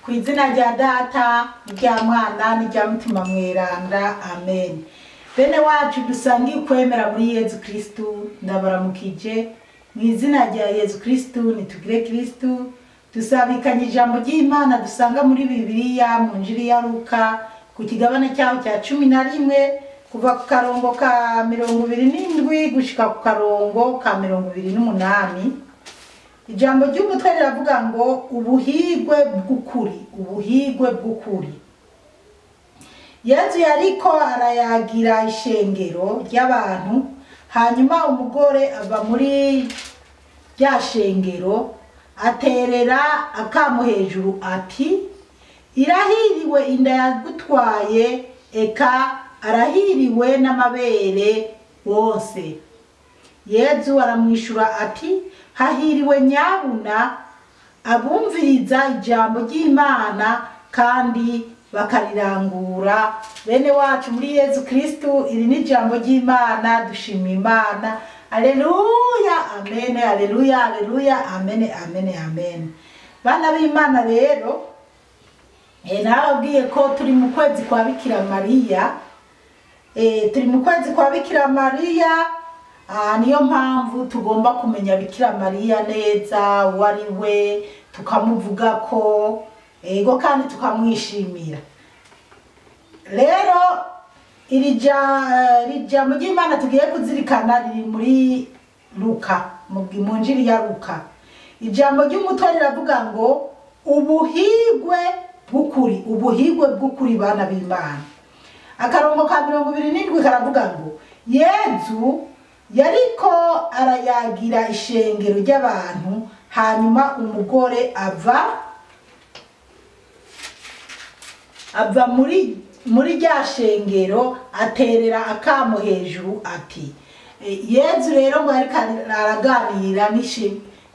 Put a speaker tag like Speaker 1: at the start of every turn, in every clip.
Speaker 1: Kw'izina rya Data, rya Mwana, n'irya Mutima Mweranda. Amen. Bene wacu dusangiye ukwemera muri Yezu Kristu, ndabaramukije. Mw'izina rya Yezu Kristu nitugire Kristu. Dusabikanye ijambo ry'Imana dusanga muri Bibiliya mu Njiri ya Luka ku kigabane cyaho cya 11 kuva ku karongo ka 27 gushika ku karongo ka 28. Ijambo ry'umutwe riravuga ngo ubuhigwe bw'ukuri, ubuhigwe bw'ukuri. Yezu yariko arayagira ishengero ry'abantu, hanyuma umugore ava muri rya shengero aterera akamo hejuru ati, irahiriwe inda yagutwaye, eka arahiriwe n'amabere wose. Yezu aramwishura ati, hahiriwe nyabuna abumviriza ijambo ry'Imana kandi bakarirangura. Bene wacu muri Yezu Kristu, iri ni ijambo ry'Imana, dushima Imana. Aleluya, amen, aleluya, aleluya, amen, amen, amen. Bana b'Imana rero, nababwiye ko turi mu kwezi kwa Bikira Mariya. Turi mu kwezi kwa Bikira Mariya, niyo mpamvu tugomba kumenya Bikira Mariya neza, wari we, tukamuvuga ko, ego kandi tukamwishimira. Rero iri jambo ry'Imana tugiye kuzirikana riri muri Luka, mu Njiri ya Luka. Ijambo ry'umutwe riravuga ngo ubuhigwe bw'ukuri, ubuhigwe bw'ukuri bana b'Imana. Akarongo ka 27 karavuga ngo Yezu yariko arayagira ishengero ry'abantu, hanyuma umugore ava muri rya shengero aterera akamo hejuru ati, Yezu rero ngo yariko araganira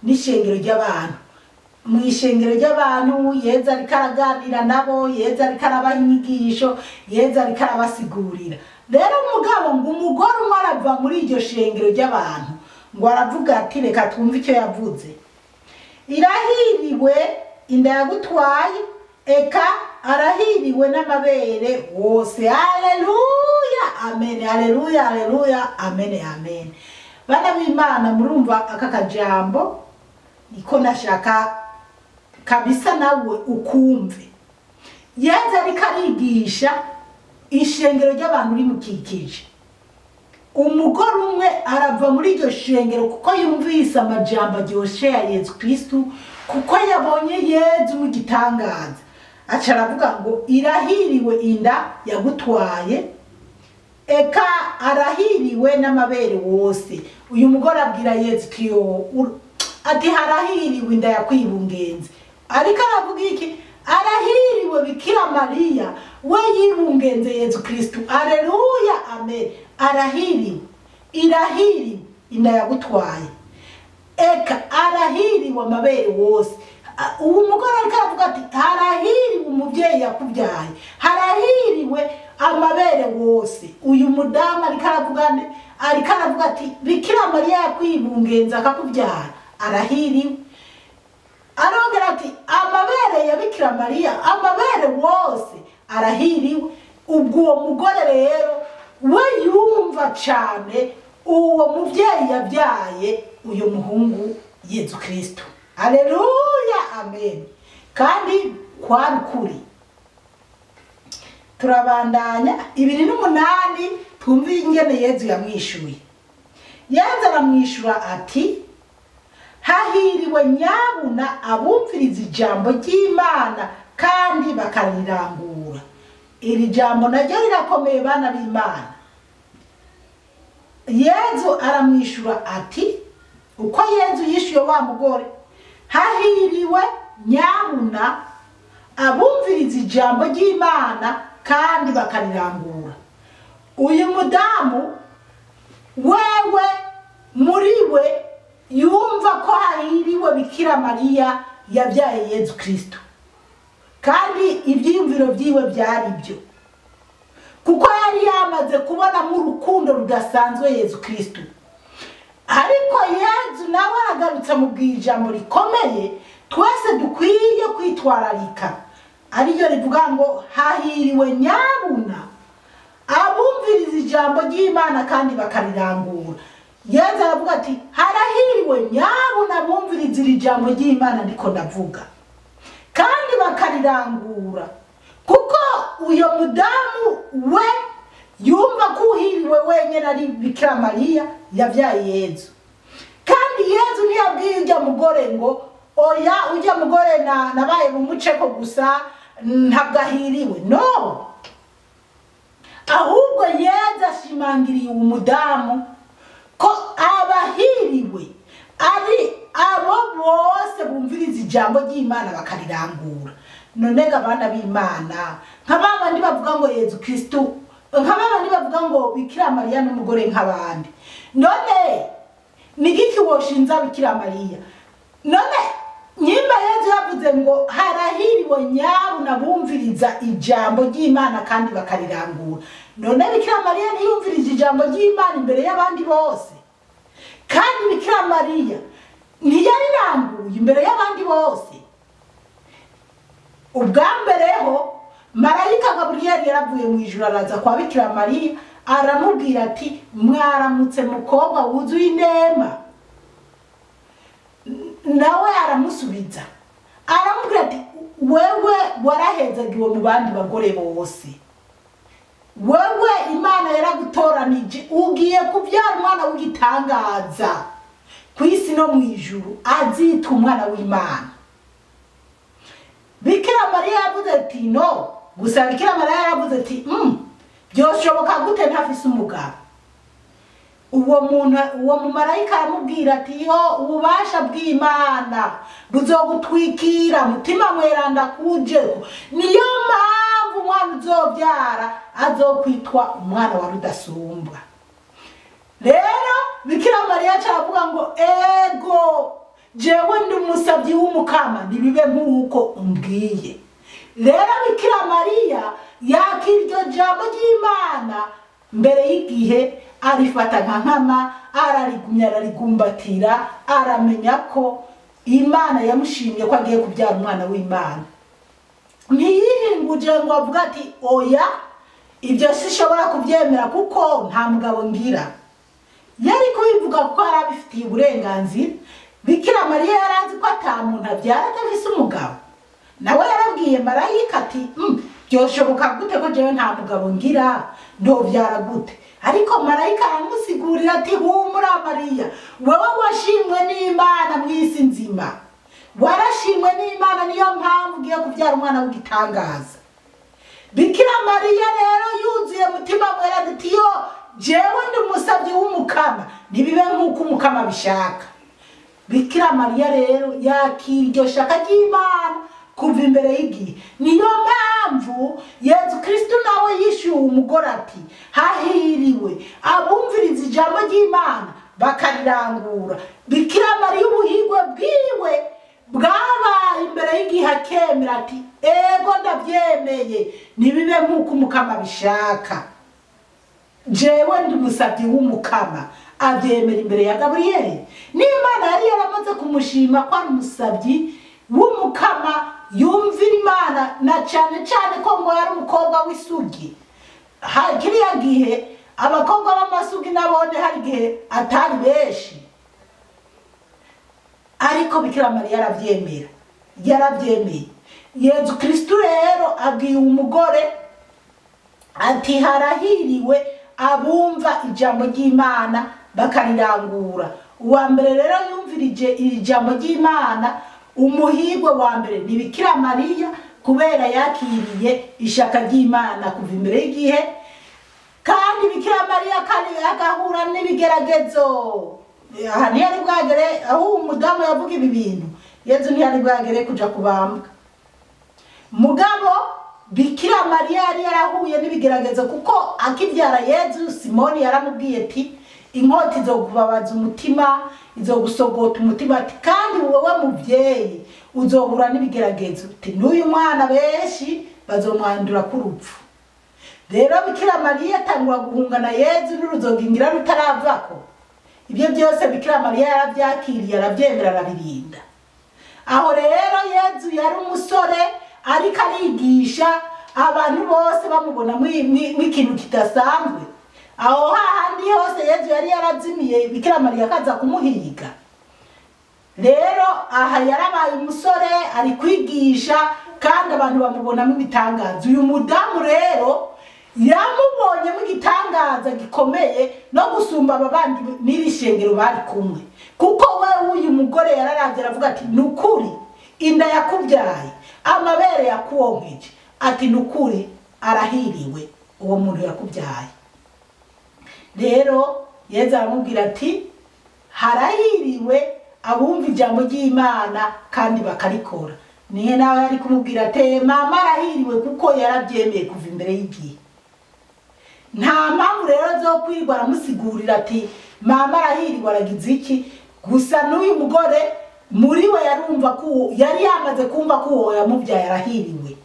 Speaker 1: n'ishengero ry'abantu. Mu ishengero ry'abantu Yezu ariko araganira nabo, Yezu ariko arabaha inyigisho, Yezu ariko arabasigurira. Rero umugabo ngo umugore umwe arava muri iryo shengero ry'abantu, ngo aravuga ati, reka twumve icyo yavuze. Irahiriwe inda yagutwaye, eka arahiriwe n'amabere wose. Haleluya, amen, haleluya, haleluya, amen, amen. Bana b'Imana, murumva aka kajambo niko nashaka kabisa nawe ukumve. Yezu ariko arigisha ishengero ry'abantu rimukikije. Umugore umwe arava muri iryo shengero kuko yumvise amajambo aryoshe ya Yezu Kristu, kuko yabonye Yezu w'igitangaza. Aca aravuga ngo irahiriwe inda yagutwaye, eka arahiriwe n'amabere wose. Uyu mugore abwira Yezu ati harahiriwe inda yakwibungenze. Ariko aravuga iki? Arahiriwe Bikira Mariya we yibungenze Yezu Kristu. Aleluya, amen. Arahiriwe, irahiriwe inda yagutwaye, eka arahiriwe amabere wose. Uwo mugore ariko aravuga ati harahiriwe umuvyeyi yakubyaye, harahiriwe amabere wose. Uyu mudamu ariko aravuga ati Bikira Mariya yakwibungenze akakubyara, arahiriwe. Arongera ati amabere ya Bikira Mariya, amabere wose arahiriwe. Ubwo uwo mugore rero we yumva cyane uwo muvyeyi yabyaye uyu muhungu Yezu Kristu. Haleluya, amen. Kandi kwari kuri. Turabandanya 28 twumve ingene Yezu yamwishuye. Yezu aramwishura ati, hahiriwe nyabuna abumviriza ijambo ry'Imana kandi bakarirangura. Iri jambo naryo rirakomeye bana b'Imana. Yezu aramwishura ati, uko Yezu yishuye wa mugore, hahiriwe nyabuna abumviriza ijambo ry'Imana kandi bakarirangura. Uyu mudamu wewe muri we yumva ko hahiriwe Bikira Mariya yabyaye Yezu Kristu, kandi ibyiyumviro byiwe byari byo, kuko yari yamaze kubona mu rukundo rudasanzwe Yezu Kristu. Ariko Yezu nawe aragarutse mu bwijambo rikomeye twese dukwiye kwitwararika. ariyo rivuga ngo hahiriwe nyabuna abumviriza ijambo ry'Imana kandi bakarirangura. Yezu aravuga ati harahiriwe nyabuna abumviriza ijambo ry'Imana ndiko ndavuga kandi bakarirangura, kuko uyo mudamu we yumva ko uhiriwe wenyine ari Bikira Mariya yavyaye Yezu. Kandi Yezu ntiyabwiye ujya mugore ngo oya ujya mugore nabaye mu muceko gusa ntabwahiriwe, no, ahubwo Yezu ashimangiriye umudamu ko abahiriwe ari abo bose bumviriza ijambo ry'Imana bakarirangura. None abana b'Imana nk'abandi bavuga ngo Yezu Kristo, nk'abandi bavuga ngo Bikira Mariya n'umugore nk'abandi, none nigiki woshinza Bikira Mariya? None nyimba Yezu yavuze ngo harahiriwe nyabuna bumviriza ijambo ry'Imana kandi bakarirangura, none Bikira Mariya ntiyumviriza ijambo ry'Imana imbere y'abandi bose? Kandi Bikira Mariya ntiyariranguye imbere y'abandi bose? Ubwa mbereho marayika Gaburiyeli yaravuye mu ijuru araza kwa Bikira Mariya aramubwira ati mwaramutse mukobwa wuzuye inema. Nawe aramusubiza aramubwira ati wewe warahezagiwe mu bandi bagore bose, wewe Imana yaragutoranije ugiye kubyara umwana w'igitangaza ku isi no mu ijuru azita umwana w'Imana. Bikira Mariya yavuze ati no, gusa Bikira Mariya yaravuze ati byoshoboka gute ntafise umugabo? Uwo mumarayika aramubwira ati yo ububasha bw'Imana buzogutwikira, mutima mweranda kujeko, niyo mpamvu umwana uzobyara azokwitwa umwana wa rudasumbwa. Rero Bikira Mariya caravuga ngo ego jewe ndi umusabyi w'umukama nibibe nk'uko umbwiye. Rero Bikira Mariya yakira iryo jambo ry'Imana mbere y'igihe, arifata nka nkama, ararigumya ararigumbatira, aramenya ko Imana yamushimye ko agiye kubyara umwana w'Imana. Ntiyihinguje ngo avuga ati oya ibyo sishobora kubyemera kuko nta mugabo ngira. Yari kubivuga ko arabifitiye uburenganzira. Bikira Mariya yarazi ko atamuntu abyara atafise umugabo. Nawe yarabwiye marayika ati byoshoboka gute ko jewe nta mugabo ngira, ndobyara gute? Ariko marayika aramusigurira ati humura Mariya, wewe washimwe n'Imana mw'isi nzima, warashimwe n'Imana, niyo mpamvu ugiye kubyara umwana w'igitangaza. Bikira Mariya rero yuzuye mutima mweranda ati yo jewe ndi umusabyi w'umukama nibibe nk'uko umukama bishaka. Bikira Mariya rero yakira iryo shaka ry'Imana kuva imbere y'igihe. Niyo mpamvu Yezu Kristo nawe yishuye umugore ati hahiriwe abumviriza ijambo ry'Imana bakarirangura. Bikira Mariya ubuhigwe bwiwe bwabaye imbere y'igihe akemera ati ego ndabyemeye nibibe nk'uko umukama bishaka. Jewe ndi umusabyi w'umukama, abyemera imbere ya Gaburiyeli. N'Imana yari yaramaze kumushima ko ari umusabyi w'umukama yumvira Imana, na cyane cyane ko ngo yari umukobwa w'isugi. Kiriya gihe abakobwa b'amasugi nabone hari igihe atari benshi, ariko Bikira Mariya yarabyemera, yarabyemeye. Yezu Kristo rero abwiye umugore ati harahiriwe abumva ijambo ry'Imana bakarirangura. Uwa mbere rero yumvirije iri jambo ry'Imana, umuhigwe wa mbere ni Bikira Mariya, kubera yakiriye ishaka ry'Imana kuva imbere y'igihe. Kandi Bikira Mariya kandi agahura n'ibigeragezo. Aha ntiyari bwagere aho umudamu yavuga ibi bintu, Yezu ntiyari bwagere kuja kubambwa. Mugabo Bikira Mariya yari yarahuye n'ibigeragezo, kuko akibyara Yezu Simoni yaramubwiye ati inkota izokubabaza umutima, izogusogota umutima, ati kandi wowe muvyeyi uzohura n'ibigeragezo, ati n'uyu mwana benshi bazomwandura kurupfu. Rero Bikira Mariya atangura guhungana Yezu n'uruzogingira rutaravako. Ibyo byose Bikira Mariya yarabyakiriye, arabyemera, arabirinda. Aho rero Yezu yari umusore ariko kwigisha abantu bose bamubona ikintu kidasanzwe. Aho hahandi hose Yezu yari yarazimiye Bikira Mariya akaza kumuhiga. Rero aha yarabaye umusore ari kwigisha kandi abantu bamubonamo ibitangaza. Uyu mudamu rero yamubonyemo igitangaza gikomeye no gusumba abandi n'iri shengero bari kumwe, kuko we uyu mugore yararavye aravuga ati nukuri inda yakubyaye amabere yakuwonkeje, ati nukuri arahiriwe uwo muntu yakubyaye. Rero Yezu aramubwira ati harahiriwe abumva ijambo ry'Imana kandi bakarikora. Nihe nawe ari kumubwira ati mama arahiriwe kuko yarabyemeye kuva imbere y'igihe. Nta mpamvu rero zo kwirwa aramusigurira ati mama arahiriwe aragize iki. Gusa n'uyu mugore muri we yarumva ko yari yamaze kumva ko uwo yamubyaye arahiriwe.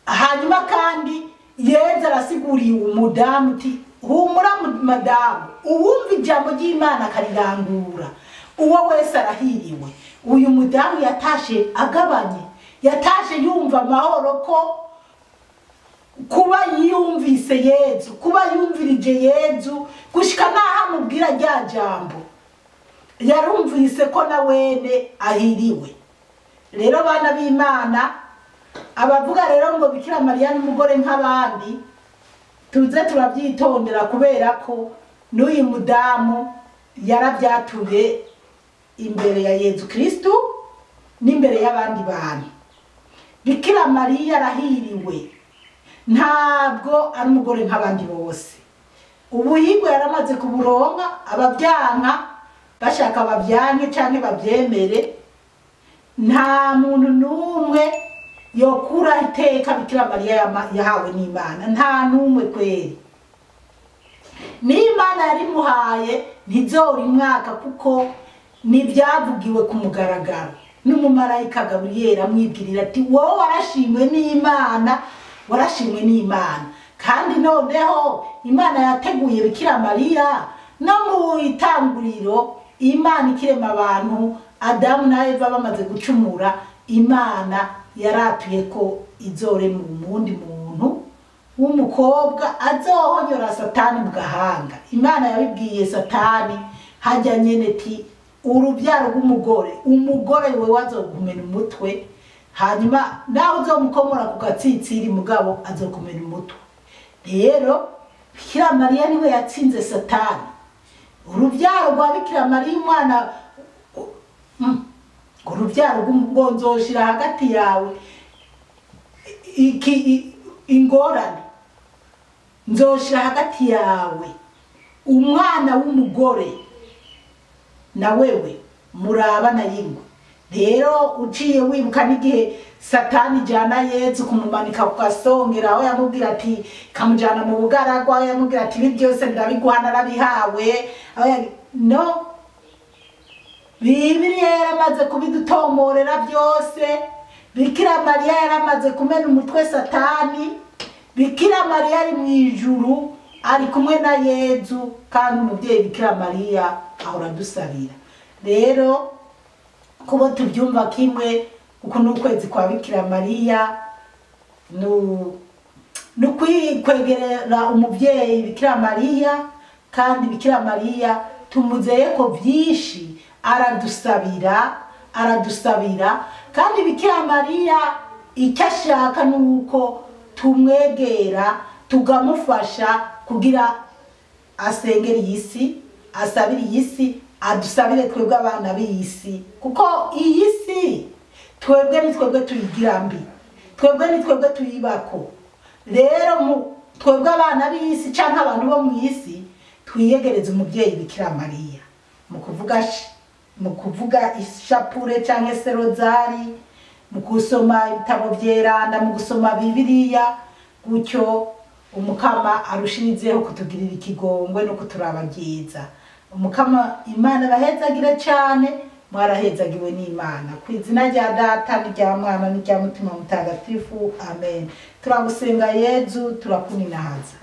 Speaker 1: Hanyuma kandi Yezu arasiguriye umudamu ati humura madamu, uwumva ijambo ry'Imana akarirangura uwo wese arahiriwe. Uyu mudamu yatashe agabanye, yatashe yumva amahoro ko kuba yumvise Yezu, kuba yumvirije Yezu gushika naho amubwira rya jambo, yarumvise ko na wene ahiriwe. Rero abana b'Imana abavuga rero ngo Bikira Mariya n'umugore nk'abandi, tuze turabyitondera kubera ko n'uyu mudamu yarabyatuye imbere ya Yezu Kristo n'imbere y'abandi bantu. Bikira Mariya arahiriwe, ntabwo ari umugore nk'abandi bose. Ubuhigwe yaramaze kuburonka, ababyanka bashaka babyanke canke babyemere, nta muntu n'umwe yokura iteka Bikira Mariya yahawe n'Imana, nta n'umwe kweri. N'Imana yarimuhaye ntizora imwaka kuko nibyavugiwe ku mugaragaro n'umumarayika Gaburiyeli amwibwirira ati wowe warashimwe n'Imana, warashimwe n'Imana. Kandi noneho Imana yateguye Bikira Mariya no mu itanguriro, Imana ikirema abantu Adamu na Eva bamaze gucumura, Imana yaratuye ko izorema umundi muntu w'umukobwa azohonyora Satani mu gahanga. Imana yabibwiye Satani hajya nyene ati urubyaro rw'umugore, umugore we wazogumena umutwe, hanyuma nawe uzomukomora ku gatsitsiri mugabo azokumena umutwe. Rero Bikira Mariya niwe yatsinze Satani. Urubyaro rwa Bikira Mariya umwana urubyaro rw'umbonzoshira hagati yawe ingorane, nzoshira hagati yawe umwana w'umugore na wewe murabana yingwe. Rero uciye wibuka n'igihe Satani jana Yezu kumumanika ku gasongera, aho yamubwira ati kamujana mu bugaragwa, aho yamubwira ati ibi byose ndabiguhana narabihawe, no Bibiliya yaramaze kubidutomorera byose. Bikira Mariya yaramaze kumena umutwe Satani. Bikira Mariya ari mu ijuru ari kumwe na Yezu, kandi umubyeyi Bikira Mariya ahora dusabira. Rero kubo tubyumva kimwe uko n'ukwezi kwa Bikira Mariya no kwegerera umubyeyi Bikira Mariya, kandi Bikira Mariya tumuzeye ko byinshi aradusabira kandi Bikira Mariya icyo ashaka nuko tumwegera tugamufasha kugira asengera iyi asabira iyi adusabire twebwe abana b'isi, kuko iyi si twebwe ni twebwe tuyigira mbi, twebwe ni twebwe tuyibako. Rero twebwe abana b'isi canke abantu bo mu isi twiyegereza umubyeyi Bikira Mariya mu kuvuga ishapure canke se rozari, mu gusoma ibitabo vyeranda, mu gusoma Bibiliya, gutyo umukama arushirizeho kutugirira ikigongwe no kuturaba byiza. Umukama Imana bahezagire cyane, mwarahezagiwe n'Imana. Ku izina rya Data n'irya Mwana n'irya Mutima Mutagatifu, amen. Turagusenga Yezu, turakuninahaza.